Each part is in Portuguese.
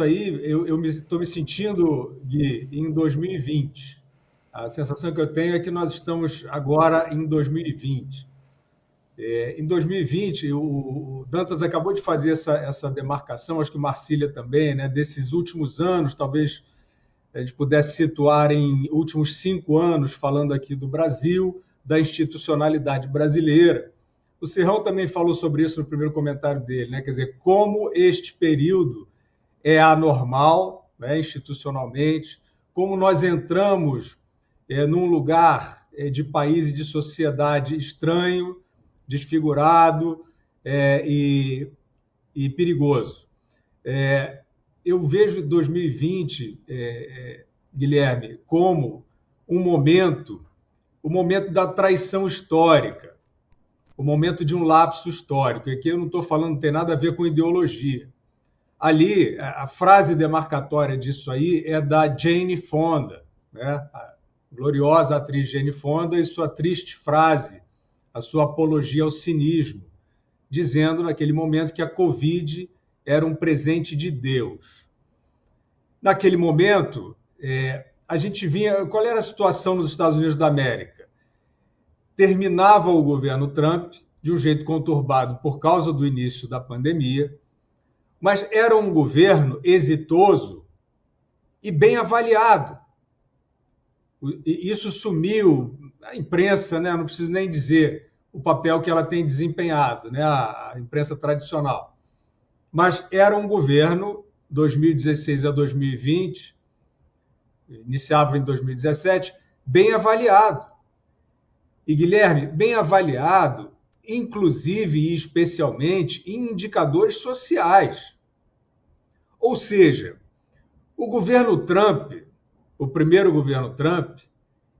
aí, eu estou me sentindo, Gui, em 2020. A sensação que eu tenho é que nós estamos agora em 2020. Em 2020, o Dantas acabou de fazer essa demarcação, acho que o Marcília também, né, desses últimos anos, talvez a gente pudesse situar em últimos 5 anos, falando aqui do Brasil, da institucionalidade brasileira. O Serrão também falou sobre isso no primeiro comentário dele, né? Quer dizer, como este período é anormal, né, institucionalmente, como nós entramos num lugar de país e de sociedade estranho, desfigurado e perigoso. Eu vejo 2020, Guilherme, como o momento da traição histórica, o momento de um lapso histórico. E aqui eu não estou falando, não tem nada a ver com ideologia. Ali, a frase demarcatória disso aí é da Jane Fonda, né? A gloriosa atriz Jane Fonda, e sua triste frase, a sua apologia ao cinismo, dizendo naquele momento que a Covid era um presente de Deus. Naquele momento, a gente vinha... Qual era a situação nos Estados Unidos da América? Terminava o governo Trump, de um jeito conturbado por causa do início da pandemia, mas era um governo exitoso e bem avaliado. Isso sumiu, a imprensa, né, não preciso nem dizer o papel que ela tem desempenhado, né, a imprensa tradicional. Mas era um governo, 2016 a 2020, iniciava em 2017, bem avaliado. E, Guilherme, bem avaliado, inclusive e especialmente em indicadores sociais. Ou seja, o governo Trump, o primeiro governo Trump,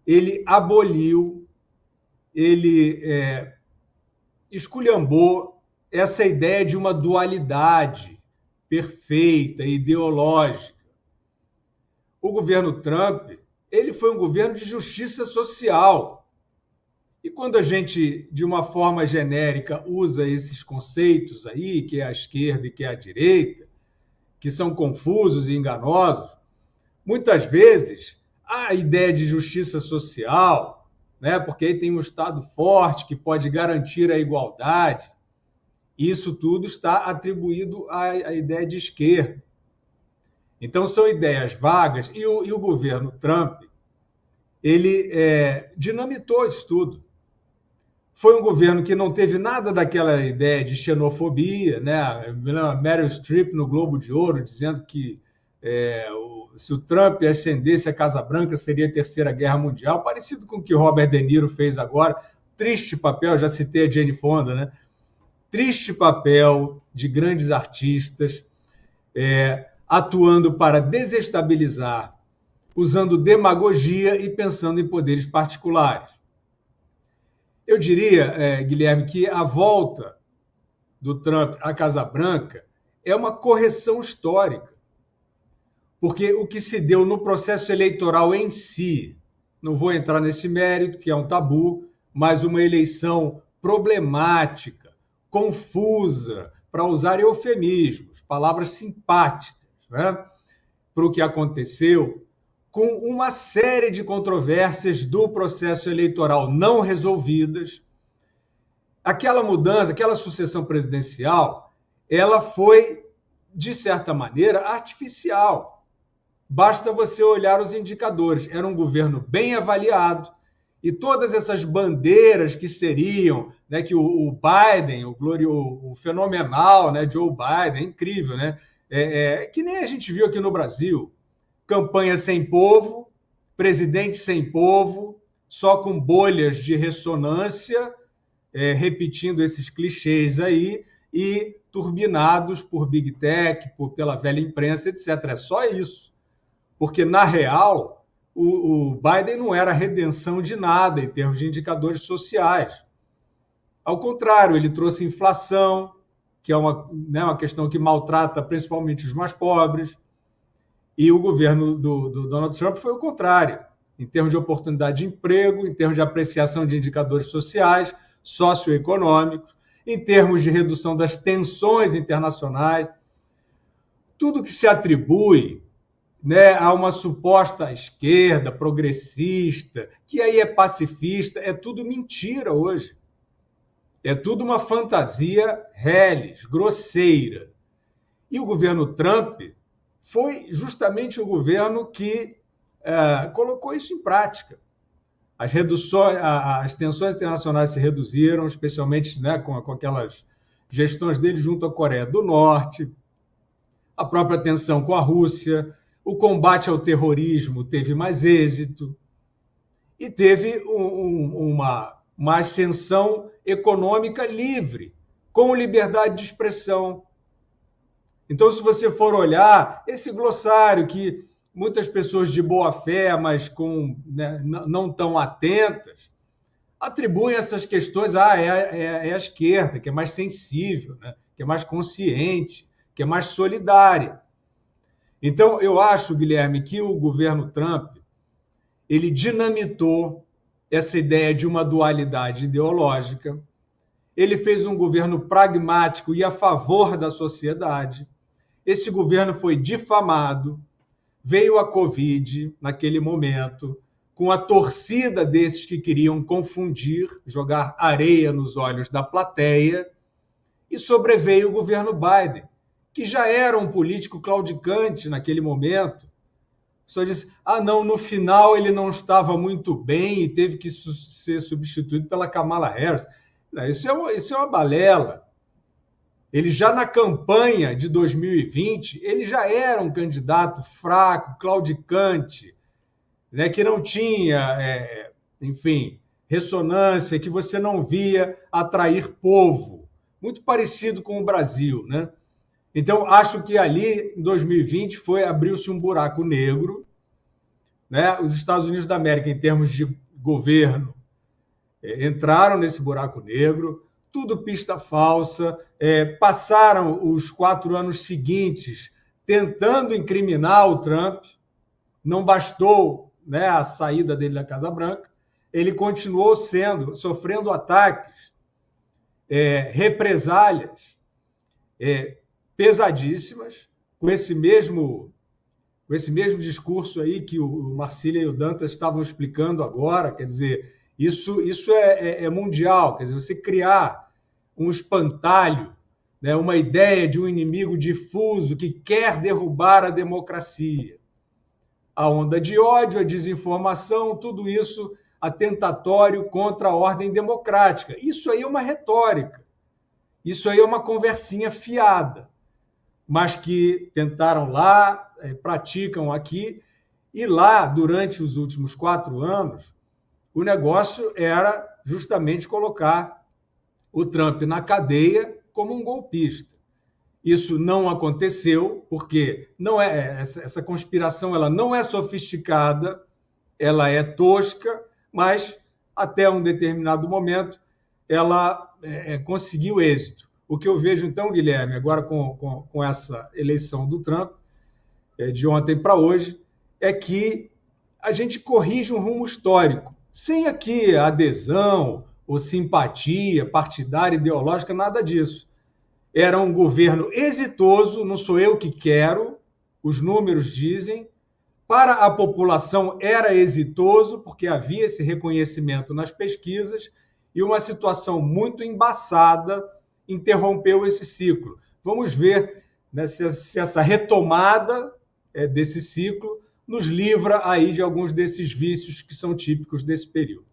ele aboliu, ele esculhambou essa ideia de uma dualidade perfeita, ideológica. O governo Trump, ele foi um governo de justiça social. E quando a gente, de uma forma genérica, usa esses conceitos aí, que é a esquerda e que é a direita, que são confusos e enganosos, muitas vezes a ideia de justiça social, né, porque aí tem um Estado forte que pode garantir a igualdade, isso tudo está atribuído à ideia de esquerda. Então, são ideias vagas, e o governo Trump, ele dinamitou isso tudo. Foi um governo que não teve nada daquela ideia de xenofobia, né? Meryl Streep no Globo de Ouro dizendo que se o Trump ascendesse a Casa Branca seria a Terceira Guerra Mundial, parecido com o que Robert De Niro fez agora. Triste papel, já citei a Jane Fonda, né? Triste papel de grandes artistas atuando para desestabilizar, usando demagogia e pensando em poderes particulares. Eu diria, Guilherme, que a volta do Trump à Casa Branca é uma correção histórica, porque o que se deu no processo eleitoral em si, não vou entrar nesse mérito, que é um tabu, mas uma eleição problemática, confusa, para usar eufemismos, palavras simpáticas, né, para o que aconteceu, com uma série de controvérsias do processo eleitoral não resolvidas. Aquela mudança, aquela sucessão presidencial, ela foi, de certa maneira, artificial. Basta você olhar os indicadores. Era um governo bem avaliado, e todas essas bandeiras que seriam, né, que o Biden, o fenomenal, né, Joe Biden, é incrível, né? Que nem a gente viu aqui no Brasil. Campanha sem povo, presidente sem povo, só com bolhas de ressonância, repetindo esses clichês aí, e turbinados por Big Tech, pela velha imprensa, etc. É só isso. Porque, na real, o Biden não era a redenção de nada em termos de indicadores sociais. Ao contrário, ele trouxe inflação, que é uma questão que maltrata principalmente os mais pobres. E o governo do Donald Trump foi o contrário, em termos de oportunidade de emprego, em termos de apreciação de indicadores sociais, socioeconômicos, em termos de redução das tensões internacionais. tudo que se atribui, né, a uma suposta esquerda progressista, que aí é pacifista, é tudo mentira hoje. É tudo uma fantasia reles, grosseira. E o governo Trump foi justamente o governo que colocou isso em prática. As reduções, as tensões internacionais se reduziram, especialmente, né, com aquelas gestões dele junto à Coreia do Norte, a própria tensão com a Rússia, o combate ao terrorismo teve mais êxito e teve uma ascensão econômica livre, com liberdade de expressão. Então, se você for olhar esse glossário que muitas pessoas de boa fé, mas né, não tão atentas, atribuem essas questões é a esquerda, que é mais sensível, né, que é mais consciente, que é mais solidária. Então, eu acho, Guilherme, que o governo Trump ele dinamitou essa ideia de uma dualidade ideológica. Ele fez um governo pragmático e a favor da sociedade. Esse governo foi difamado. Veio a Covid naquele momento, com a torcida desses que queriam confundir, jogar areia nos olhos da plateia, e sobreveio o governo Biden, que já era um político claudicante naquele momento. Só disse, não, no final ele não estava muito bem e teve que ser substituído pela Kamala Harris. Não, isso é uma balela. Ele já na campanha de 2020, ele já era um candidato fraco, claudicante, né, que não tinha, enfim, ressonância, que você não via atrair povo. Muito parecido com o Brasil, né? Então, acho que ali, em 2020, abriu-se um buraco negro, né? Os Estados Unidos da América, em termos de governo, entraram nesse buraco negro, tudo pista falsa, passaram os 4 anos seguintes tentando incriminar o Trump, não bastou, né, a saída dele da Casa Branca, ele continuou sofrendo ataques, represálias, pesadíssimas, com esse mesmo discurso aí que o Marcília e o Dantas estavam explicando agora, quer dizer, isso é mundial, quer dizer, você criar um espantalho, né, uma ideia de um inimigo difuso que quer derrubar a democracia. A onda de ódio, a desinformação, tudo isso atentatório contra a ordem democrática. Isso aí é uma retórica, isso aí é uma conversinha fiada, mas que tentaram lá, praticam aqui, e lá, durante os últimos 4 anos, o negócio era justamente colocar o Trump na cadeia como um golpista. Isso não aconteceu, porque essa conspiração ela não é sofisticada, ela é tosca, mas até um determinado momento ela conseguiu êxito. O que eu vejo, então, Guilherme, agora com essa eleição do Trump, de ontem para hoje, é que a gente corrige um rumo histórico, sem aqui adesão ou simpatia partidária, ideológica, nada disso. Era um governo exitoso, não sou eu que quero, os números dizem, para a população era exitoso, porque havia esse reconhecimento nas pesquisas, e uma situação muito embaçada interrompeu esse ciclo. Vamos ver, né, se essa retomada desse ciclo nos livra aí de alguns desses vícios que são típicos desse período.